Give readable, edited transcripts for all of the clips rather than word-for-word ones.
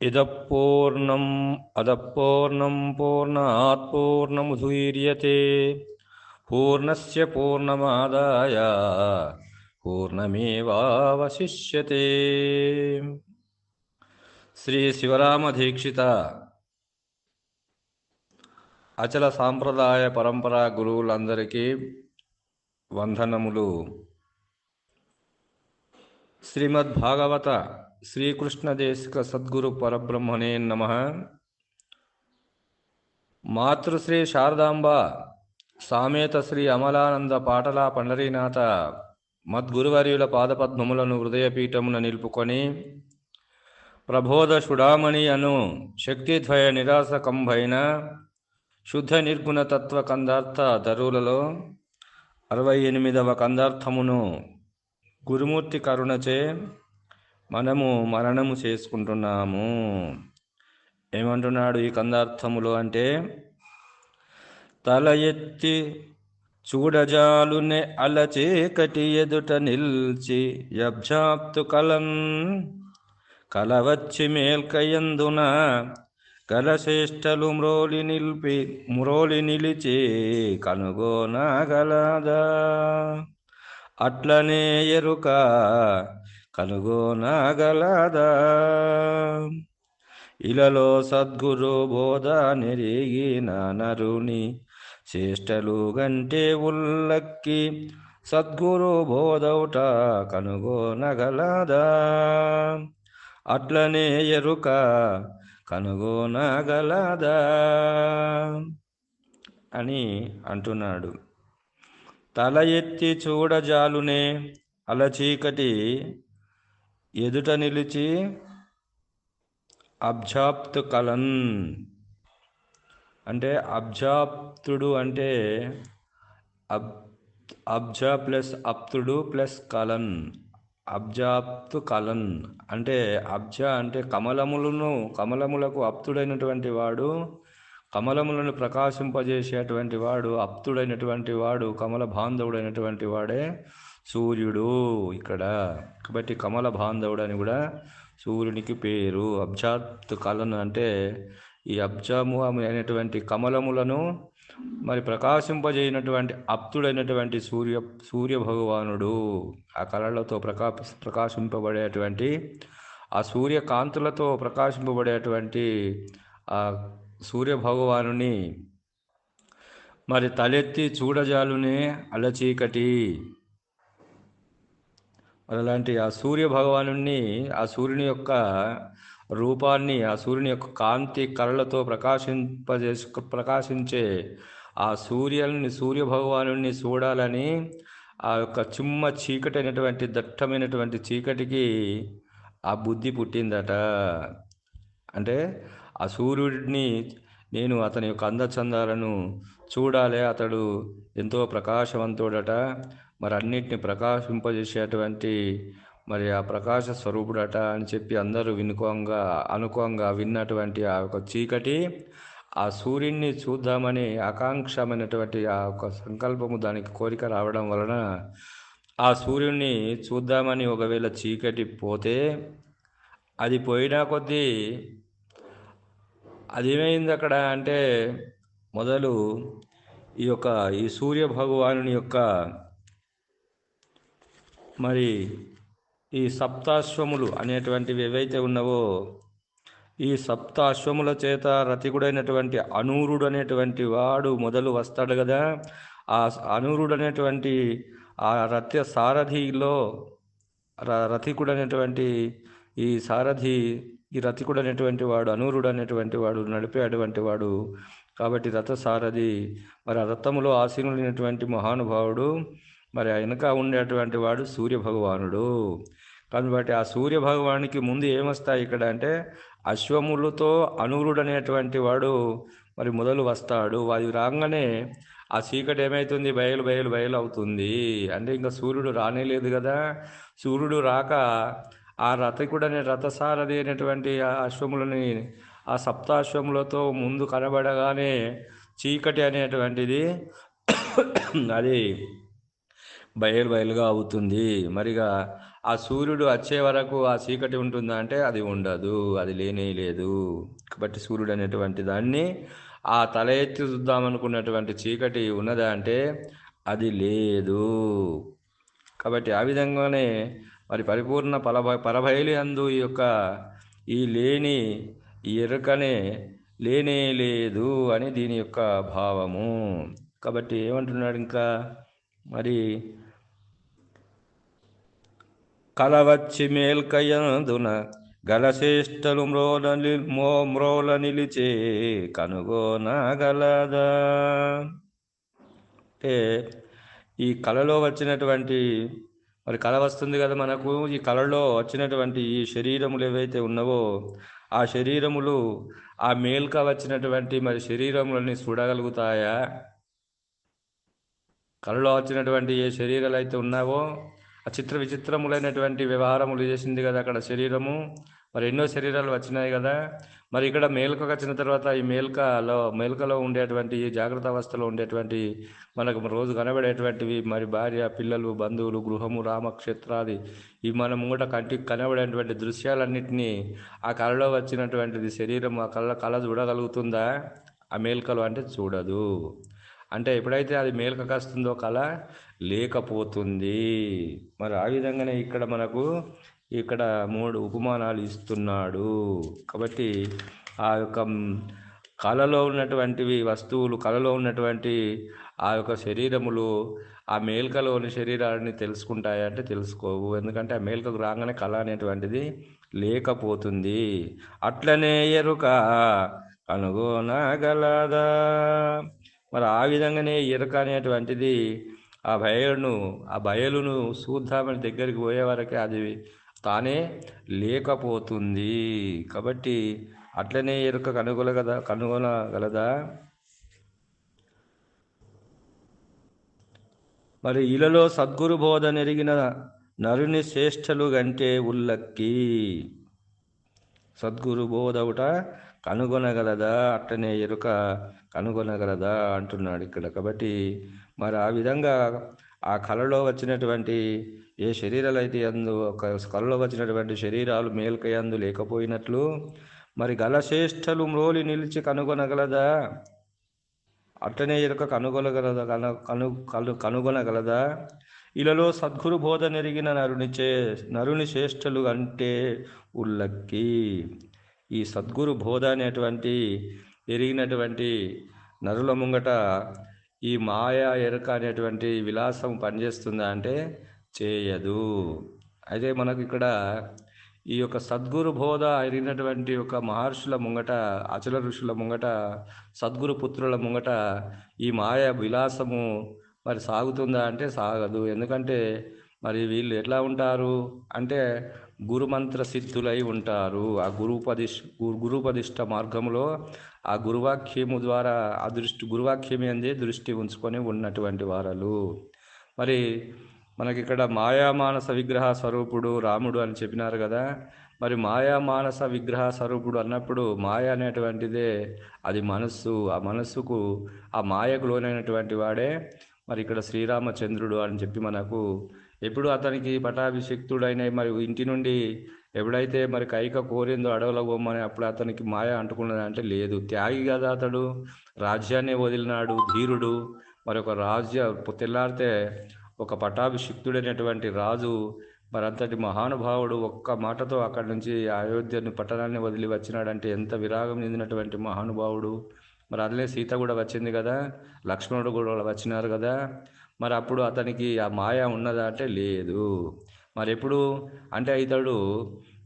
ఇదపూర్ణం అదపూర్ణం పూర్ణాత్ పూర్ణముదీర్యతే పూర్ణస్య పూర్ణమాదాయ పూర్ణమేవావశిష్యతే. శ్రీ శివరామదీక్షిత అచల సాంప్రదాయ పరంపరా గురువులందరికీ వందనములు. శ్రీమద్భాగవత శ్రీకృష్ణదేశిక సద్గురు పరబ్రహ్మణే నమః. మాతృశ్రీ శారదాంబ సామేత శ్రీ అమలానంద పాటల పండరీనాథ మద్గురువర్యుల పాదపద్మములను హృదయపీఠమున నిలుపుకొని ప్రబోధ సుడామణి అను శక్తిద్వయ నిరాసకంభైన శుద్ధ నిర్గుణ తత్వ కందార్థ ధరువులలో 68వ కందార్థమును గురుమూర్తి కరుణచే మనము మననము చేసుకుంటున్నాము. ఏమంటున్నాడు ఈ కందార్థములో అంటే, తల ఎత్తి చూడజాలునే అలచేకటి ఎదుట నిల్చి యబ్జాప్తు కలన్ కలవచ్చి మేల్కయందున కలశ్రేష్టలు మ్రోలి నిలిచి కనుగోనగలదా అట్లనే ఎరుక కనుగోనగలదా. ఇలలో సద్గురు బోధ నెరిగిన నరుని చేష్టలు గంటే ఉల్లక్కి సద్గురు బోధౌట కనుగోనగలదా అట్లనే ఎరుక కనుగోనగలదా అని అంటున్నాడు. తల ఎత్తి చూడజాలునే అలచీకటి ఎదుట నిలిచి అబ్జాప్తు కలన్ అంటే అబ్జాప్తుడు అంటే అబ్జా ప్లస్ అప్తుడు ప్లస్ కలన్, అబ్జాప్తు కలన్ అంటే అబ్జా అంటే కమలములకు అప్తుడైనటువంటి వాడు, కమలములను ప్రకాశింపజేసేటువంటి వాడు, అప్తుడైనటువంటి వాడు, కమల బాంధవుడైనటువంటి వాడే సూర్యుడు ఇక్కడ. కాబట్టి కమల బాంధవుడు అని కూడా సూర్యునికి పేరు. అబ్జాత్ కలన్ అంటే ఈ అబ్జాము అయినటువంటి కమలములను మరి ప్రకాశింపజేయనటువంటి అప్తుడైనటువంటి సూర్య భగవానుడు, ఆ కళలతో ప్రకాశింపబడేటువంటి ఆ సూర్యకాంతులతో ప్రకాశింపబడేటువంటి ఆ సూర్య భగవానుని మరి తలెత్తి చూడజాలునే అలచీకటి. మరి అలాంటి ఆ సూర్య భగవానుని, ఆ సూర్యుని యొక్క రూపాన్ని, ఆ సూర్యుని యొక్క కాంతి కళలతో ప్రకాశించే ఆ సూర్య భగవానుని చూడాలని ఆ యొక్క చీకటి అయినటువంటి దట్టమైనటువంటి చీకటికి ఆ బుద్ధి పుట్టిందట. అంటే ఆ సూర్యుడిని నేను అతని యొక్క అందచందాలను చూడాలి, అతడు ఎంతో ప్రకాశవంతుడట, మరి అన్నిటిని ప్రకాశింపజేసేటువంటి మరి ఆ ప్రకాశ స్వరూపుడట అని చెప్పి అందరూ అనుకోంగా విన్నటువంటి ఆ యొక్క చీకటి ఆ సూర్యుడిని చూద్దామని ఆకాంక్షమైనటువంటి ఆ యొక్క సంకల్పము, దానికి కోరిక రావడం వలన ఆ సూర్యుడిని చూద్దామని ఒకవేళ చీకటి పోతే అది పోయినా కొద్దీ అదేమైంది అక్కడ అంటే, మొదలు ఈ సూర్య భగవానుని యొక్క మరి ఈ సప్తాశ్వములు అనేటువంటివి ఏవైతే ఉన్నావో, ఈ సప్తాశ్వముల చేత రతికుడైనటువంటి అనూరుడు అనేటువంటి వాడు మొదలు వస్తాడు కదా. ఆ అనూరుడు అనేటువంటి ఆ రథ సారథిలో రథికుడు అనేటువంటి ఈ సారథి, ఈ రథికుడు అనేటువంటి వాడు, అనూరుడు అనేటువంటి వాడు, నడిపేటువంటి వాడు. కాబట్టి రథసారథి మరి ఆ రథములో ఆసీనుడైనటువంటి మహానుభావుడు, మరి వెనక ఉండేటువంటి వాడు సూర్యభగవానుడు. కాబట్టి ఆ సూర్యభగవానికి ముందు ఏమొస్తాయి ఇక్కడ అంటే, అశ్వములతో అనూరుడు అనేటువంటి వాడు మరి మొదలు వస్తాడు. అది రాగానే ఆ చీకటి ఏమవుతుంది, బయలు అవుతుంది. అంటే ఇంకా సూర్యుడు రానేలేదు కదా. సూర్యుడు రాక ఆ రథకుడనే రథసారథి అయినటువంటి ఆ అశ్వములని, ఆ సప్తాశ్వములతో ముందు కనబడగానే చీకటి అనేటువంటిది అది బయలుగా అవుతుంది. మరిగా ఆ సూర్యుడు వచ్చే వరకు ఆ చీకటి ఉంటుందా అంటే అది ఉండదు, అది లేనే లేదు. కాబట్టి సూర్యుడు అనేటువంటి దాన్ని ఆ తల ఎత్తి చూద్దామనుకున్నటువంటి చీకటి ఉన్నదా అంటే అది లేదు. కాబట్టి ఆ విధంగానే మరి పరిపూర్ణ పరబయలు అందు ఈ యొక్క ఈ లేని ఈ ఎరుకనే లేనే లేదు అని దీని యొక్క భావము. కాబట్టి ఏమంటున్నాడు ఇంకా మరి కలవచ్చి మేల్కయందున గలశేష్టలు మ్రోల నిలిచే కనుగోనగలదా. అంటే ఈ కళలో వచ్చినటువంటి మరి కళ వస్తుంది కదా మనకు, ఈ కళలో వచ్చినటువంటి ఈ శరీరములు ఏవైతే ఉన్నావో ఆ శరీరములు ఆ మేల్క వచ్చినటువంటి మరి శరీరములని చూడగలుగుతాయా? కళలో వచ్చినటువంటి ఏ శరీరాలు అయితే ఉన్నావో ఆ విచిత్రములైనటువంటి వ్యవహారములు చేసింది కదా అక్కడ శరీరము. మరి ఎన్నో శరీరాలు వచ్చినాయి కదా. మరి ఇక్కడ మేల్కకు వచ్చిన తర్వాత ఈ మేల్కలో ఉండేటువంటి ఈ జాగ్రత్త అవస్థలో ఉండేటువంటి మనకు రోజు కనబడేటువంటివి మరి భార్య, పిల్లలు, బంధువులు, గృహము, రామక్షేత్రాది ఈ మన ముంగట కంటికి కనబడేటువంటి దృశ్యాలన్నింటినీ ఆ కళలో వచ్చినటువంటిది శరీరం ఆ కళ చూడగలుగుతుందా? ఆ మేల్కలో అంటే చూడదు. అంటే ఎప్పుడైతే అది మేలుకకు వస్తుందో కళ లేకపోతుంది. మరి ఆ విధంగానే ఇక్కడ మనకు ఇక్కడ 3 ఉపమానాలు ఇస్తున్నాడు. కాబట్టి ఆ యొక్క కళలో ఉన్నటువంటివి వస్తువులు, కళలో ఉన్నటువంటి ఆ యొక్క శరీరములు ఆ మేల్కలోని శరీరాన్ని తెలుసుకుంటాయంటే తెలుసుకోవు. ఎందుకంటే ఆ మేల్కకు రాగానే కళ అనేటువంటిది లేకపోతుంది. అట్లనే ఎరుక కనుగొనగలదా. మరి ఆ విధంగానే ఎరుక అనేటువంటిది ఆ బయలును చూద్దామని దగ్గరికి పోయే వరకే అది తానే లేకపోతుంది. కాబట్టి అట్లనే ఎరుక కనుగొనగలదా. మరి ఇలలో సద్గురు బోధ నెరిగిన నరుని శ్రేష్టలు గంటే ఉల్లక్కి. సద్గురు బోధవుట కనుగొనగలదా, అట్టనే ఎరుక కనుగొనగలదా అంటున్నాడు ఇక్కడ. కాబట్టి మరి ఆ విధంగా ఆ కళలో వచ్చినటువంటి ఏ శరీరాలు అయితే కళలో వచ్చినటువంటి శరీరాలు మేల్కయందు లేకపోయినట్లు మరి గలశ్రేష్టలు మ్రోలి నిలిచి కనుగొనగలదా, అట్టనే ఎరుక కనుగొనగలదా. ఇలలో సద్గురు బోధ నెరిగిన నరుని శ్రేష్టలు అంటే ఉల్లక్కి. ఈ సద్గురు బోధ అనేటువంటి ఎరిగినటువంటి నరుల ముంగట ఈ మాయా ఎరుక అనేటువంటి విలాసం పనిచేస్తుందా అంటే చేయదు. అయితే మనకు ఇక్కడ ఈ యొక్క సద్గురు బోధ ఎరిగినటువంటి ఒక మహర్షుల ముంగట, అచల ఋషుల ముంగట, సద్గురు పుత్రుల ముంగట ఈ మాయ విలాసము మరి సాగుతుందా అంటే సాగదు. ఎందుకంటే మరి వీళ్ళు ఎట్లా ఉంటారు అంటే గురుమంత్ర సిద్ధులై ఉంటారు. ఆ గురుపదిష్ట మార్గంలో ఆ గురువాక్యము ద్వారా గురువాక్యమే అందే దృష్టి ఉంచుకొని ఉన్నటువంటి వారలు. మరి మనకి ఇక్కడ మాయామానస విగ్రహ స్వరూపుడు రాముడు అని చెప్పినారు కదా. మరి మాయామానస విగ్రహ స్వరూపుడు అన్నప్పుడు మాయ అనేటువంటిదే అది మనస్సు. ఆ మనస్సుకు ఆ మాయకు లోనైనటువంటి వాడే మరి ఇక్కడ శ్రీరామచంద్రుడు అని చెప్పి మనకు ఎప్పుడు అతనికి పటాభిషిక్తుడైన మరి ఇంటి నుండి ఎప్పుడైతే మరి కైక కోరిందో అడవుల బొమ్మని అప్పుడు అతనికి మాయ అంటుకున్నది అంటే లేదు. త్యాగి కదా అతడు, రాజ్యాన్ని వదిలినాడు, ధీరుడు. మరి ఒక తెల్లారితే ఒక పటాభిషిక్తుడైనటువంటి రాజు మరి అంతటి మహానుభావుడు ఒక్క మాటతో అక్కడి నుంచి అయోధ్యను పట్టణాన్ని వదిలి వచ్చినాడంటే ఎంత విరాగం చెందినటువంటి మహానుభావుడు. మరి అదిలే సీత కూడా వచ్చింది కదా, లక్ష్మణుడు కూడా వచ్చినారు కదా. మరి అప్పుడు అతనికి ఆ మాయ ఉన్నదా అంటే లేదు. మరి ఎప్పుడు అంటే ఇతడు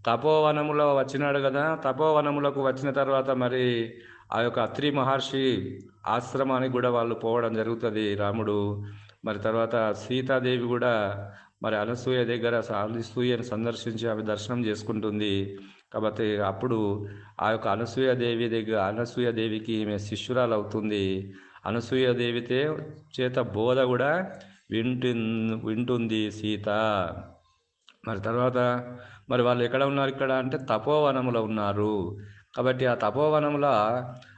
తపోవనములో వచ్చినాడు కదా. తపోవనములకు వచ్చిన తర్వాత మరి ఆ యొక్క అత్రి మహర్షి ఆశ్రమానికి కూడా వాళ్ళు పోవడం జరుగుతుంది రాముడు. మరి తర్వాత సీతాదేవి కూడా మరి అనసూయ దగ్గర అనసూయను సందర్శించి ఆమె దర్శనం చేసుకుంటుంది. కాబట్టి అప్పుడు ఆ యొక్క అనసూయదేవికి ఈమె శిష్యురాలు అవుతుంది. అనసూయదేవితే చేత బోధ కూడా వింటుంది సీత. మరి తర్వాత మరి వాళ్ళు ఎక్కడ ఉన్నారు ఇక్కడ అంటే తపోవనములో ఉన్నారు. కాబట్టి ఆ తపోవనములో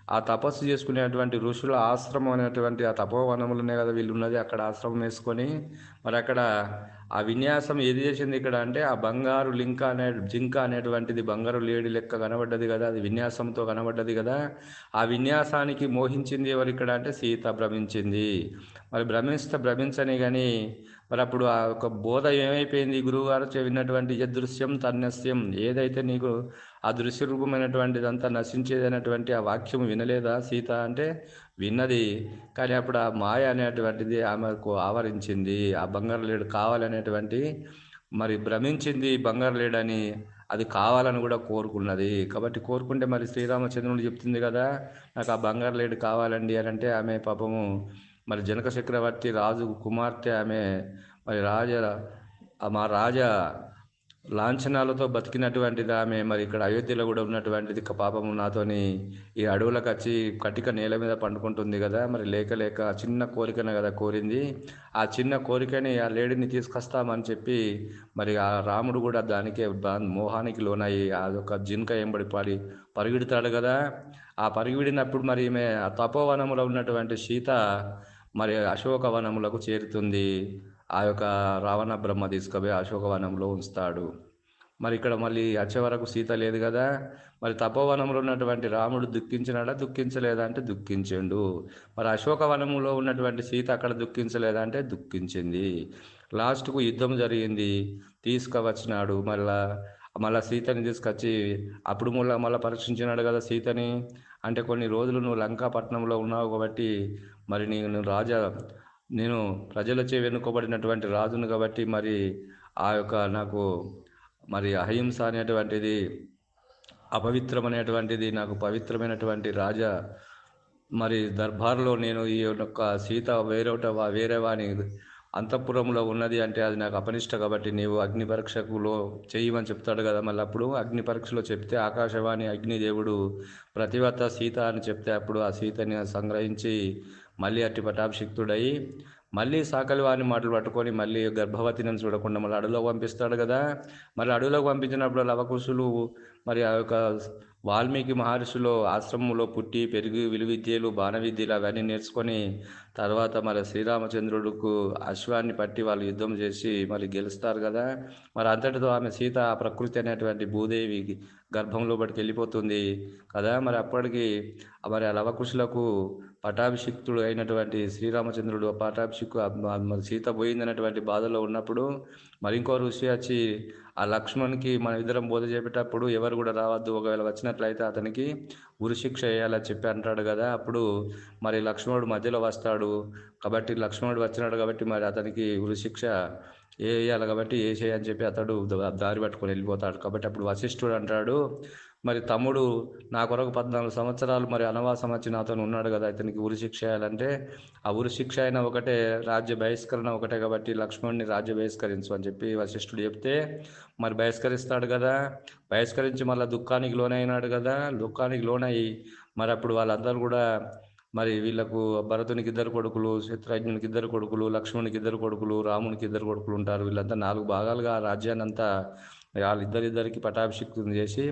ఆ తపస్సు చేసుకునేటువంటి ఋషుల ఆశ్రమం అనేటువంటి ఆ తపోవనములనే కదా వీళ్ళు ఉన్నది. అక్కడ ఆశ్రమం వేసుకొని మరి అక్కడ ఆ విన్యాసం ఏది చేసింది ఇక్కడ అంటే ఆ బంగారు జింక అనేటువంటిది బంగారు లేడి లెక్క కనబడ్డది కదా, అది విన్యాసంతో కనబడ్డది కదా. ఆ విన్యాసానికి మోహించింది ఎవరు ఇక్కడ అంటే సీత భ్రమించింది. మరి భ్రమించని కానీ మరి అప్పుడు ఆ ఒక బోధ ఏమైపోయింది, గురువుగారు విన్నటువంటి యదృశ్యం తన్నస్యం, ఏదైతే నీకు ఆ దృశ్య రూపమైనటువంటిదంతా నశించేది అనేటువంటి ఆ వాక్యం వినలేదా సీత అంటే విన్నది. కానీ అప్పుడు ఆ మాయ అనేటువంటిది ఆమెకు ఆవరించింది. ఆ బంగారు లేడు కావాలనేటువంటి మరి భ్రమించింది బంగారు లేడని, అది కావాలని కూడా కోరుకున్నది. కాబట్టి కోరుకుంటే మరి శ్రీరామచంద్రుడు చెప్తుంది కదా, నాకు ఆ బంగారు లేడు కావాలండి అని అంటే ఆమె పాపము మరి జనక చక్రవర్తి రాజు కుమార్తె ఆమె మరి మా రాజా లాంఛనాలతో బతికినటువంటిది ఆమె. మరి ఇక్కడ అయోధ్యలో కూడా ఉన్నటువంటిది పాపము నాతోని ఈ అడవులకు వచ్చి కటిక నేల మీద పండుకుంటుంది కదా, మరి లేక చిన్న కోరికనే కదా కోరింది. ఆ చిన్న కోరికని ఆ లేడీని తీసుకొస్తామని చెప్పి మరి ఆ రాముడు కూడా దానికే మోహానికి లోనయ్యి అదొక జింక ఎంబడి పరిగెడతాడు కదా. ఆ పరిగెడినప్పుడు మరి ఈమె ఆ తపోవనంలో ఉన్నటువంటి సీత మరి అశోకవనములకు చేరుతుంది. ఆ యొక్క రావణ బ్రహ్మ తీసుకుపోయి అశోకవనంలో ఉంచుతాడు. మరి ఇక్కడ మళ్ళీ వచ్చే వరకు సీత లేదు కదా. మరి తపోవనంలో ఉన్నటువంటి రాముడు దుఃఖించినాడా దుఃఖించలేదా అంటే దుఃఖించిండు. మరి అశోకవనంలో ఉన్నటువంటి సీత అక్కడ దుఃఖించలేదా అంటే దుఃఖించింది. లాస్ట్కు యుద్ధం జరిగింది, తీసుకువచ్చినాడు. మళ్ళా సీతని తీసుకొచ్చి అప్పుడు మళ్ళీ పరీక్షించినాడు కదా సీతని. అంటే కొన్ని రోజులు నువ్వు లంకాపట్నంలో ఉన్నావు కాబట్టి మరి నేను ప్రజలచే వెనుకబడినటువంటి రాజును కాబట్టి మరి ఆ యొక్క నాకు మరి అహింస అనేటువంటిది అపవిత్రమైనటువంటిది, నాకు పవిత్రమైనటువంటి రాజా మరి దర్బార్లో నేను ఈ యొక్క సీత వేరే వాని అంతఃపురంలో ఉన్నది అంటే అది నాకు అపనిష్ట కాబట్టి నీవు అగ్ని పరీక్షకులో చేయమని చెప్తాడు కదా. మళ్ళీ అప్పుడు అగ్ని పరీక్షలో చెప్తే ఆకాశవాణి అగ్నిదేవుడు ప్రతివత సీత అని చెప్తే అప్పుడు ఆ సీతని సంగ్రహించి మళ్ళీ అట్టి పటాభిషిక్తుడై మళ్ళీ సాకలి వారిని మాటలు పట్టుకొని మళ్ళీ గర్భవతిని చూడకుండా మళ్ళీ అడవిలోకి పంపిస్తాడు కదా. మళ్ళీ అడవిలోకి పంపించినప్పుడు లవకుశులు మరి ఆ యొక్క వాల్మీకి మహర్షిలో ఆశ్రమంలో పుట్టి పెరిగి విలువిద్యలు బాణ విద్యలు అవన్నీ నేర్చుకొని తర్వాత మరి శ్రీరామచంద్రుడుకు అశ్వాన్ని పట్టి వాళ్ళు యుద్ధం చేసి మరి గెలుస్తారు కదా. మరి అంతటితో ఆమె సీత ప్రకృతి అనేటువంటి భూదేవి గర్భంలో బడికి వెళ్ళిపోతుంది కదా. మరి అప్పటికి మరి ఆ లవకుశులకు పటాభిషిక్తుడు అయినటువంటి శ్రీరామచంద్రుడు సీత పోయిందనేటువంటి బాధలో ఉన్నప్పుడు మరి ఇంకో ఋషి వచ్చి ఆ లక్ష్మణ్కి మన ఇద్దరం బోధ చేపేటప్పుడు ఎవరు కూడా రావద్దు, ఒకవేళ వచ్చినట్లయితే అతనికి ఉరిశిక్ష వేయాలని చెప్పి అంటాడు కదా. అప్పుడు మరి లక్ష్మణుడు మధ్యలో వస్తాడు కాబట్టి లక్ష్మణుడు వచ్చినాడు కాబట్టి మరి అతనికి ఉరిశిక్ష వేయాలి కాబట్టి వేసేయని చెప్పి అతడు దారి పట్టుకొని వెళ్ళిపోతాడు. కాబట్టి అప్పుడు వశిష్ఠుడు అంటాడు, మరి తమ్ముడు నా కొరకు 14 సంవత్సరాలు మరి అనవాసం వచ్చి నాతో ఉన్నాడు కదా, ఇతనికి ఉరిశిక్ష వేయాలంటే ఆ ఉరిశిక్ష అయినా ఒకటే, రాజ్య బహిష్కరణ ఒకటే కాబట్టి లక్ష్మణుని రాజ్య బహిష్కరించు అని చెప్పి వశిష్ఠుడు చెప్తే మరి బహిష్కరిస్తాడు కదా. బహిష్కరించి మళ్ళీ దుఃఖానికి లోనైనాడు కదా. దుఃఖానికి లోనయ్యి మరి అప్పుడు వాళ్ళందరూ కూడా మరి వీళ్ళకు భరతునికి 2 కొడుకులు, శత్రుఘ్నునికి 2 కొడుకులు, లక్ష్మణునికి 2 కొడుకులు, రామునికి 2 కొడుకులు ఉంటారు. వీళ్ళంతా 4 భాగాలుగా ఆ రాజ్యాన్ని అంతా వాళ్ళిద్దరిద్దరికి పటాభిషిక్తుని చేసి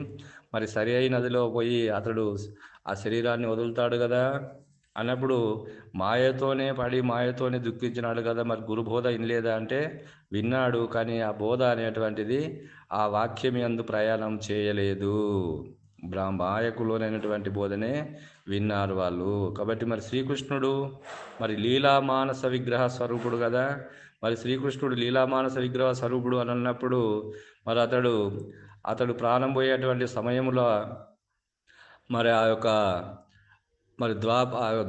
మరి సరి అయిన నదిలో పోయి అతడు ఆ శరీరాన్ని వదులుతాడు కదా. అన్నప్పుడు మాయతోనే దుఃఖించినాడు కదా. మరి గురుబోధ వినలేదా అంటే విన్నాడు, కానీ ఆ బోధ అనేటువంటిది ఆ వాక్యం యందు ప్రయాణం చేయలేదు. మాయకులోనైనటువంటి బోధనే విన్నారు వాళ్ళు. కాబట్టి మరి శ్రీకృష్ణుడు మరి లీలామానస విగ్రహ స్వరూపుడు కదా. మరి శ్రీకృష్ణుడు లీలామానస విగ్రహ స్వరూపుడు అని అన్నప్పుడు మరి అతడు ప్రాణం పోయేటువంటి సమయంలో మరి ఆ యొక్క మరి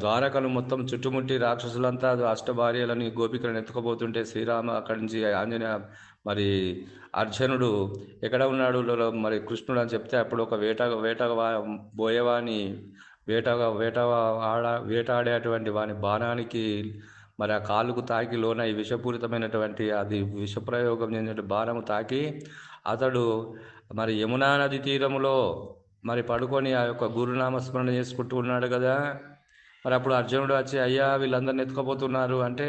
ద్వారకను మొత్తం చుట్టుముట్టి రాక్షసులంతా అష్టభార్యలని గోపికలను ఎత్తుకోబోతుంటే శ్రీరామ అక్కడి నుంచి ఆంజనేయ మరి అర్జునుడు ఎక్కడ ఉన్నాడు మరి కృష్ణుడు అని చెప్తే అప్పుడు ఒక బోయేవాని వేటాడేటువంటి వాని బాణానికి మరి ఆ కాలుకు తాకి లోన ఈ విషపూరితమైనటువంటి అది విషప్రయోగం చెందిన బాణము తాకి అతడు మరి యమునా నది తీరములో మరి పడుకొని ఆ యొక్క గురునామస్మరణ చేసుకుంటూ ఉన్నాడు కదా. మరి అప్పుడు అర్జునుడు వచ్చి అయ్యా వీళ్ళందరిని ఎత్తుకోపోతున్నారు అంటే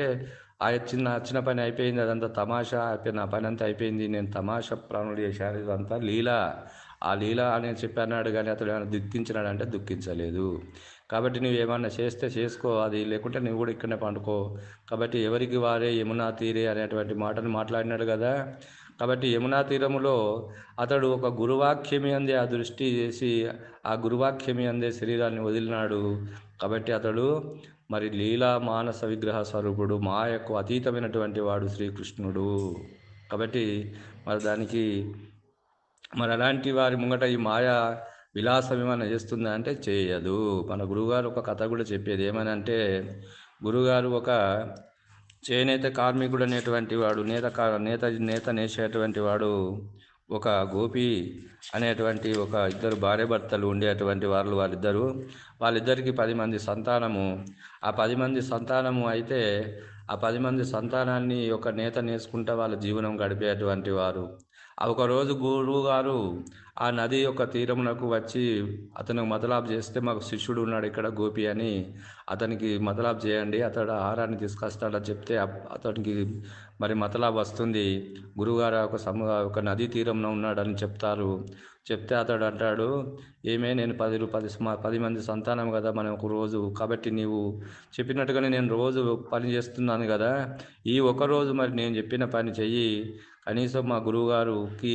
ఆ చిన్న పని అయిపోయింది, అదంతా తమాషా అయిపోయింది, నా పని అంతా అయిపోయింది, నేను తమాషా ప్రాణులు చేశాను, ఇదంతా లీల, ఆ లీల అని చెప్పి అన్నాడు. కానీ అతడు ఏమైనా దుఃఖించినాడు అంటే దుఃఖించలేదు. కాబట్టి నువ్వు ఏమన్నా చేస్తే చేసుకో, అది లేకుంటే నువ్వు కూడా ఇక్కడనే పండుకో. కాబట్టి ఎవరికి వారే యమునా తీరే అనేటువంటి మాటను మాట్లాడినాడు కదా. కాబట్టి యమునా తీరములో అతడు ఒక గురువాక్యమి అందే ఆ దృష్టి చేసి ఆ గురువాక్యమి అందే శరీరాన్ని వదిలినాడు. కాబట్టి అతడు మరి లీలా మానస విగ్రహ స్వరూపుడు, మాయకు అతీతమైనటువంటి వాడు శ్రీకృష్ణుడు. కాబట్టి మరి దానికి మరి అలాంటి వారి ముంగట ఈ మాయ విలాసం ఏమైనా చేస్తుందా అంటే చేయదు. మన గురువుగారు ఒక కథ కూడా చెప్పేది ఏమని అంటే, గురుగారు ఒక చేనేత కార్మికుడు అనేటువంటి వాడు, నేత నేసేటువంటి వాడు, ఒక గోపి అనేటువంటి ఒక ఇద్దరు భార్యాభర్తలు ఉండేటువంటి వాళ్ళిద్దరికి 10 మంది సంతానము. ఆ 10 మంది సంతానము అయితే ఆ 10 మంది సంతానాన్ని ఒక నేత నేసుకుంటా వాళ్ళ జీవనం గడిపేటువంటి వారు. ఒకరోజు గురువు గారు ఆ నది యొక్క తీరమునకు వచ్చి అతను మతలాబ్ చేస్తే, మాకు శిష్యుడు ఉన్నాడు ఇక్కడ గోపి అని, అతనికి మతలాబ్ చేయండి, అతడు ఆహారాన్ని తీసుకొస్తాడని చెప్తే అతనికి మరి మతలాబ్ వస్తుంది. గురువుగారు ఒక నదీ తీరంలో ఉన్నాడని చెప్తే అతడు అంటాడు, ఏమే నేను 10 మంది సంతానం కదా మనం ఒక రోజు, కాబట్టి నీవు చెప్పినట్టుగానే నేను రోజు పని చేస్తున్నాను కదా, ఈ ఒకరోజు మరి నేను చెప్పిన పని చెయ్యి, కనీసం మా గురువుగారికి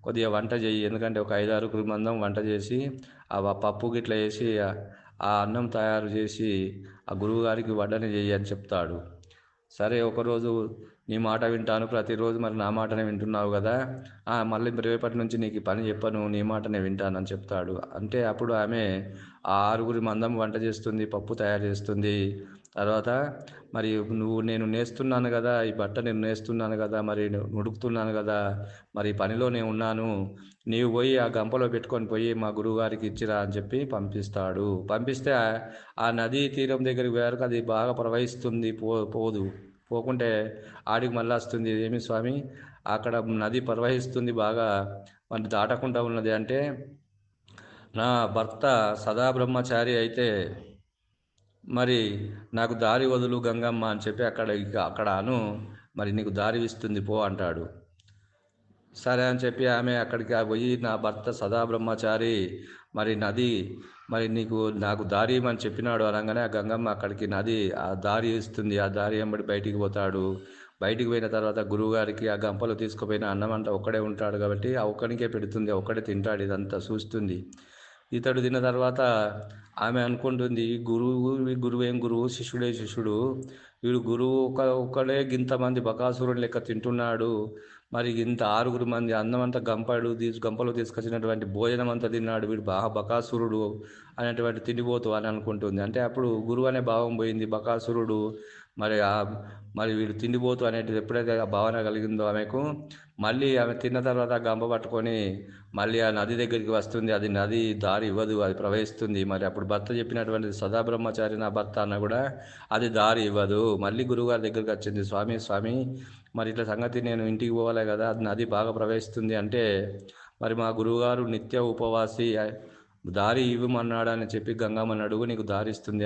కొద్దిగా వంట చెయ్యి, ఎందుకంటే ఒక 5-6 మందం వంట చేసి ఆ పప్పు గిట్ల వేసి ఆ అన్నం తయారు చేసి ఆ గురువుగారికి వడ్డన చెయ్యి అని చెప్తాడు. సరే ఒకరోజు నీ మాట వింటాను, ప్రతిరోజు మరి నా మాటనే వింటున్నావు కదా, మళ్ళీ రేపటి నుంచి నీకు పని చెప్పను, నీ మాటనే వింటానని చెప్తాడు. అంటే అప్పుడు ఆమె ఆ 6 మందం వంట చేస్తుంది, పప్పు తయారు చేస్తుంది. తర్వాత మరి నేను నేస్తున్నాను కదా, ఈ బట్ట నేను నేస్తున్నాను కదా, మరి నుడుకుతున్నాను కదా, మరి పనిలో నేను ఉన్నాను, నీవు పోయి ఆ గంపలో పెట్టుకొని పోయి మా గురువుగారికి ఇచ్చిరా అని చెప్పి పంపిస్తే ఆ నదీ తీరం దగ్గరికి పోయారు, అది బాగా ప్రవహిస్తుంది, పోకుంటే ఆడికి మళ్ళీ వస్తుంది. ఏమి స్వామి, అక్కడ నది ప్రవహిస్తుంది బాగా, మరి దాటకుండా ఉన్నది అంటే, నా భర్త సదా బ్రహ్మచారి అయితే మరి నాకు దారి వదులు గంగమ్మ అని చెప్పి అక్కడ మరి నీకు దారి ఇస్తుంది పో అంటాడు. సరే అని చెప్పి ఆమె అక్కడికి పోయి, నా భర్త సదా బ్రహ్మచారి, మరి నది మరి నాకు దారి అని చెప్పినాడు అనగానే ఆ గంగమ్మ అక్కడికి నది ఆ దారి ఇస్తుంది. ఆ దారి వెంబడి బయటికి పోతాడు. బయటికి పోయిన తర్వాత గురువుగారికి ఆ గంపలో తీసుకుపోయిన అన్నం అంతా ఒక్కడే ఉంటాడు కాబట్టి ఆ ఒక్కడికే పెడుతుంది, ఒక్కడే తింటాడు, ఇదంతా చూస్తుంది. ఇతడు తిన్న తర్వాత ఆమె అనుకుంటుంది, గురువేం గురువు, శిష్యుడే శిష్యుడు, వీడు గురువు ఒక్కడే ఇంతమంది బకాసురుడు లెక్క తింటున్నాడు, మరి ఇంత 6 మంది అన్నం అంతా గంపలో తీసుకొచ్చినటువంటి భోజనం అంతా తిన్నాడు, వీడు బాగా బకాసురుడు అనేటువంటి తిండిపోతూ అని అనుకుంటుంది. అంటే అప్పుడు గురువు అనే భావం పోయింది, బకాసురుడు మరి వీడు తిండిపోతూ అనేటిది ఎప్పుడైతే ఆ భావన కలిగిందో ఆమెకు, మళ్ళీ ఆమె తిన్న తర్వాత గంప పట్టుకొని మళ్ళీ ఆ నది దగ్గరికి వస్తుంది. అది నది దారి ఇవ్వదు, అది ప్రవహిస్తుంది. మరి అప్పుడు భర్త చెప్పినటువంటి సదాబ్రహ్మచారి నా భర్త అన్న కూడా అది దారి ఇవ్వదు. మళ్ళీ గురువుగారి దగ్గరికి వచ్చింది, స్వామి మరి ఇట్లా సంగతి, నేను ఇంటికి పోవాలి కదా, అది నది బాగా ప్రవహిస్తుంది అంటే, మరి మా గురువుగారు నిత్య ఉపవాసి, దారి ఇవ్వమన్నాడని చెప్పి గంగమ్మని అడుగు, నీకు దారి ఇస్తుంది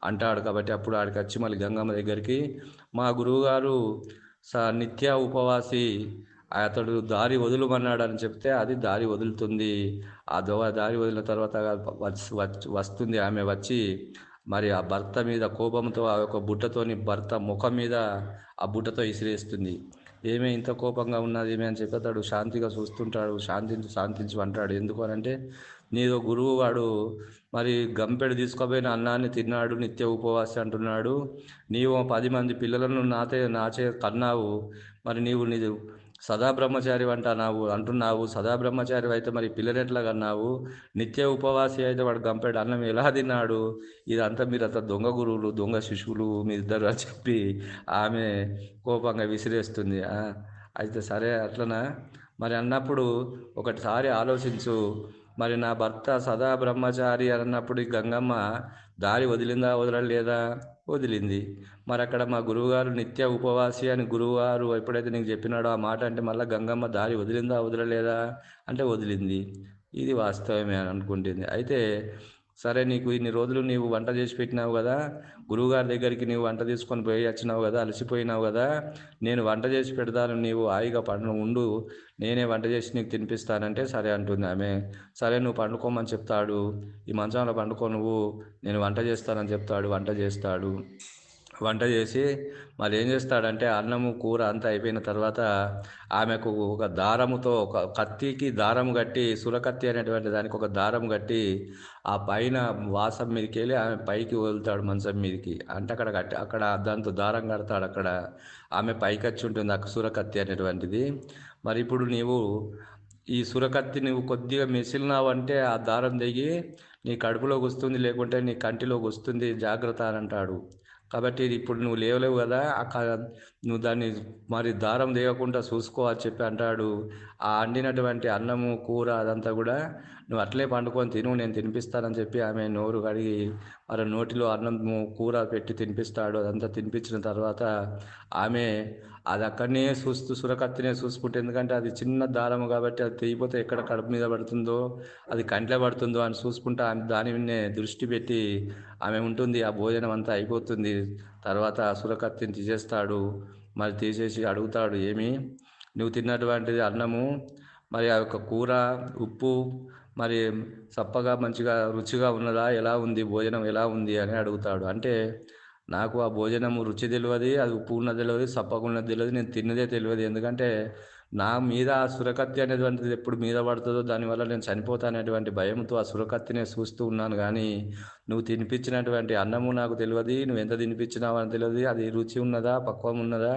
అంటాడు. కాబట్టి అప్పుడు ఆడికి వచ్చి మళ్ళీ గంగమ్మ దగ్గరికి, మా గురువుగారు నిత్య ఉపవాసి, అతడు దారి వదులుమన్నాడని చెప్తే అది దారి వదులుతుంది. ఆ దారి వదిలిన తర్వాత వస్తుంది ఆమె వచ్చి, మరి ఆ భర్త మీద కోపంతో ఆ యొక్క బుట్టతోని భర్త ముఖం మీద ఆ బుట్టతో ఇసిరేస్తుంది. ఏమే ఇంత కోపంగా ఉన్నది ఏమే అని చెప్పి అతడు శాంతిగా చూస్తుంటాడు. శాంతించు అంటాడు. ఎందుకు అనంటే, నీదో గురువు వాడు మరి గంపెడు తీసుకుపోయిన అన్నాన్ని తిన్నాడు, నిత్య ఉపవాసి అంటున్నాడు, నీవు 10 మంది పిల్లలను నాచే కన్నావు, మరి నీవు సదా బ్రహ్మచారి అంటున్నావు, సదా బ్రహ్మచారి అయితే మరి పిల్లనెట్లా కన్నావు, నిత్య ఉపవాసి అయితే వాడు గంపెడు అన్నం ఎలా తిన్నాడు, ఇదంతా మీరంతా దొంగ గురువులు, దొంగ శిశువులు మీరిద్దరు అని చెప్పి ఆమె కోపంగా విసిరేస్తుంది. అయితే సరే అట్లనా మరి అన్నప్పుడు ఒకటిసారి ఆలోచించు, మరి నా భర్త సదా బ్రహ్మచారి అన్నప్పుడు ఈ గంగమ్మ దారి వదలలేదా? వదిలింది. మరి అక్కడ మా గురువుగారు నిత్య ఉపవాసి అని గురువుగారు ఎప్పుడైతే నీకు చెప్పినాడో ఆ మాట, అంటే మళ్ళీ గంగమ్మ దారి వదలలేదా అంటే వదిలింది. ఇది వాస్తవమే అని అనుకుంటుంది. అయితే సరే నీకు ఇన్ని రోజులు నీవు వంట చేసి పెట్టినావు కదా, గురువుగారి దగ్గరికి నీవు వంట తీసుకొని పోయి వచ్చినావు కదా, అలసిపోయినావు కదా, నేను వంట చేసి పెడతాను, నీవు హాయిగా ఉండు, నేనే వంట చేసి నీకు తినిపిస్తానంటే సరే అంటుంది ఆమె. సరే నువ్వు పండుకోమని చెప్తాడు, ఈ మంచంలో పండుకో నువ్వు, నేను వంట చేస్తానని చెప్తాడు. వంట చేస్తాడు. వంట చేసి మరి ఏం చేస్తాడంటే అన్నము కూర అంతా అయిపోయిన తర్వాత ఆమెకు ఒక దారముతో, ఒక కత్తికి దారం కట్టి, సురకత్తి అనేటువంటి దానికి ఒక దారం కట్టి ఆ పైన వాసం మీదకి వెళ్ళి ఆమె పైకి వదులుతాడు మంచం మీదకి. అంటే అక్కడ కట్టి అక్కడ దాంతో దారం కడతాడు. అక్కడ ఆమె పైకి వచ్చి ఉంటుంది ఆ సురకత్తి అనేటువంటిది. మరి ఇప్పుడు నీవు ఈ సురకత్తి నువ్వు కొద్దిగా మెసిలినావంటే ఆ దారం దిగి నీ కడుపులోకి వస్తుంది, లేకుంటే నీ కంటిలోకి వస్తుంది, జాగ్రత్త అని అంటాడు. కాబట్టి ఇప్పుడు నువ్వు లేవలేవు కదా, నువ్వు దాన్ని మరి దారం తీయకుండా చూసుకో అని చెప్పి అంటాడు. ఆ అండినటువంటి అన్నము కూర అదంతా కూడా నువ్వు అట్లే పండుకొని తిను, నేను తినిపిస్తానని చెప్పి ఆమె నోరు కడిగి మరి నోటిలో అన్నము కూర పెట్టి తినిపిస్తాడు. అదంతా తినిపించిన తర్వాత ఆమె అది అక్కడనే చూస్తూ సురకత్తినే చూసుకుంటే, ఎందుకంటే అది చిన్న దారము కాబట్టి అది తెగిపోతే ఎక్కడ కడుపు మీద పడుతుందో, అది కంట్లో పడుతుందో అని చూసుకుంటా ఆమె దాని మీదనే దృష్టి పెట్టి ఆమె ఉంటుంది. ఆ భోజనం అంతా అయిపోతుంది. తర్వాత సురకత్తిని తీసేస్తాడు. మరి తీసేసి అడుగుతాడు, ఏమి నువ్వు తిన్నటువంటిది అన్నము, మరి ఆ యొక్క కూర ఉప్పు మరి చప్పగా మంచిగా రుచిగా ఉన్నదా, ఎలా ఉంది భోజనం ఎలా ఉంది అని అడుగుతాడు. అంటే నాకు ఆ భోజనము రుచి తెలియదు, అది ఉప్పు ఉన్నది తెలియదు, చప్పగా ఉన్నది తెలియదు, నేను తిన్నదే తెలియదు. ఎందుకంటే నా మీద ఆ సురకత్తి అనేటువంటిది ఎప్పుడు మీద పడుతుందో దానివల్ల నేను చనిపోతానేటువంటి భయంతో ఆ సురకత్తినే చూస్తూ ఉన్నాను. కానీ నువ్వు తినిపించినటువంటి అన్నము నాకు తెలియదు, నువ్వు ఎంత తినిపించినావు అని తెలియదు, అది రుచి ఉన్నదా పక్వం ఉన్నదా,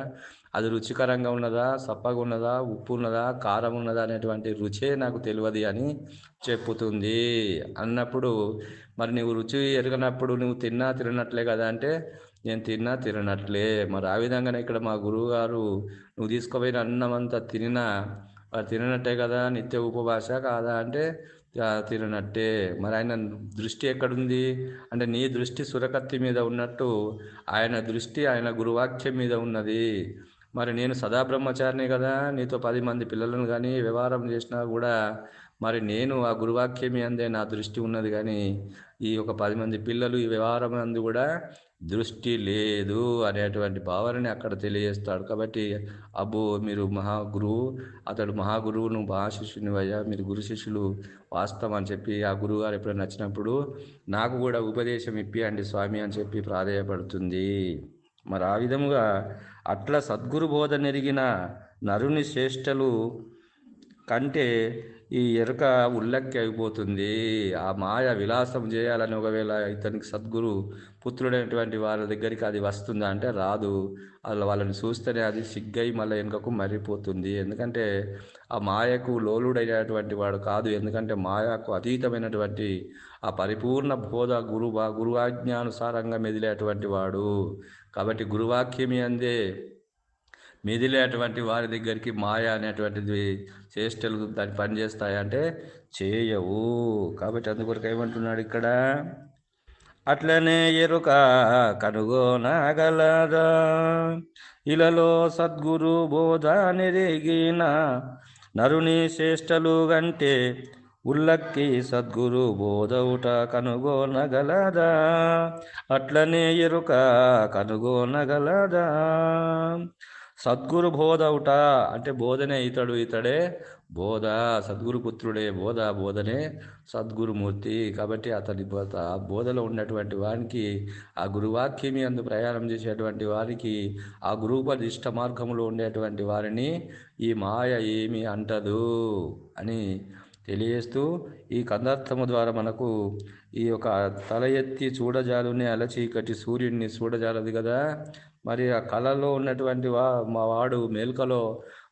అది రుచికరంగా ఉన్నదా చప్పగా ఉన్నదా ఉప్పు ఉన్నదా కారం ఉన్నదా అనేటువంటి రుచే నాకు తెలియదు అని చెప్పుతుంది. అన్నప్పుడు మరి నువ్వు రుచి ఎరగనప్పుడు నువ్వు తిన్నా తినట్లే కదా అంటే, నేను తిన్నా తినట్లే. మరి ఆ విధంగానే ఇక్కడ మా గురువు గారు నువ్వు తీసుకుపోయిన అన్నం అంతా తినినా తిననట్టే కదా, నిత్య ఉపవాస కాదా అంటే తిననట్టే. మరి ఆయన దృష్టి ఎక్కడుంది అంటే, నీ దృష్టి సురకత్తి మీద ఉన్నట్టు ఆయన దృష్టి ఆయన గురువాక్యం మీద ఉన్నది. మరి నేను సదా బ్రహ్మచారిని కదా, నీతో 10 మంది పిల్లలను కానీ వ్యవహారం చేసినా కూడా మరి నేను ఆ గురువాక్యమి అందే నా దృష్టి ఉన్నది. కానీ ఈ ఒక 10 మంది పిల్లలు ఈ వ్యవహారం అందు కూడా దృష్టి లేదు అనేటువంటి భావనని అక్కడ తెలియజేస్తాడు. కాబట్టి అబ్బో మీరు మహాగురువు, అతడు మహాగురువు, నువ్వు మహాశిష్యుని అయ్యా, మీరు గురు శిష్యులు వాస్తవం అని చెప్పి ఆ గురువుగారు ఎప్పుడైనా నచ్చినప్పుడు నాకు కూడా ఉపదేశం ఇప్పియండి స్వామి అని చెప్పి ప్రాధేయపడుతుంది. మరి ఆ విధముగా అట్లా సద్గురు బోధ నెరిగిన నరుని చేష్టలు కంటే ఈ ఎరుక ఉల్లక్కి అయిపోతుంది. ఆ మాయ విలాసం చేయాలని ఒకవేళ ఇతనికి సద్గురు పుత్రుడైనటువంటి వాళ్ళ దగ్గరికి అది వస్తుందా అంటే రాదు. వాళ్ళని చూస్తేనే అది సిగ్గై మళ్ళీ వెనుకకు మర్రిపోతుంది. ఎందుకంటే ఆ మాయకు లోలుడైనటువంటి వాడు కాదు. ఎందుకంటే మాయకు అతీతమైనటువంటి ఆ పరిపూర్ణ బోధ గురువాజ్ఞానుసారంగా మెదిలేటువంటి వాడు. కాబట్టి గురువాక్యమి అందే మెదిలేటువంటి వారి దగ్గరికి మాయ అనేటువంటిది చేష్టలు దాన్ని పనిచేస్తాయంటే చేయవు. కాబట్టి అందుకొరకు ఏమంటున్నాడు ఇక్కడ, అట్లనే ఎరుక కనుగొనగలదా ఇలలో సద్గురు బోధ నెరిగిన నరుని చేష్టలు గంటే ఉల్లక్కి సద్గురు బోధవుట కనుగొనగలదా, అట్లనే ఎరుక కనుగొనగలదా. సద్గురు బోధవుట అంటే బోధనే ఇతడే బోధ, సద్గురు పుత్రుడే బోధ, బోధనే సద్గురుమూర్తి. కాబట్టి అతని ఆ బోధలో ఉన్నటువంటి వారికి, ఆ గురువాక్యమి అందు ప్రయాణం చేసేటువంటి వారికి, ఆ గురువుపది ఇష్ట మార్గంలో ఉండేటువంటి వారిని ఈ మాయ ఏమి అంటదు అని తెలియజేస్తూ ఈ కందార్థము ద్వారా మనకు ఈ యొక్క తల ఎత్తి చూడజాలునే అలచీకటి సూర్యుడిని చూడజాలదు కదా, మరి ఆ కళలో ఉన్నటువంటి మా వాడు మేల్కలో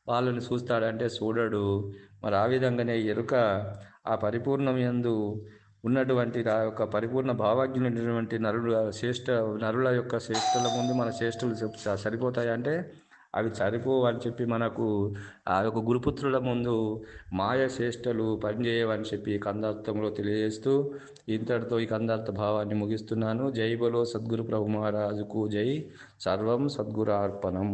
వాళ్ళని చూస్తాడంటే చూడడు. మరి ఆ విధంగానే ఎరుక ఆ పరిపూర్ణం యందు ఉన్నటువంటి ఆ యొక్క పరిపూర్ణ భావాజ్ఞులైనటువంటి నరుల యొక్క శ్రేష్ఠుల ముందు మన శ్రేష్ఠులు సరిపోతాయంటే అవి సరిపోవు అని చెప్పి మనకు ఆ యొక్క గురుపుత్రుల ముందు మాయ శ్రేష్టలు పనిచేయవని చెప్పి కందార్థంలో తెలియజేస్తూ ఇంతటితో ఈ కందార్థ భావాన్ని ముగిస్తున్నాను. జై బలో సద్గురు ప్రభు మహారాజుకు జై. సర్వం సద్గురు అర్పణం.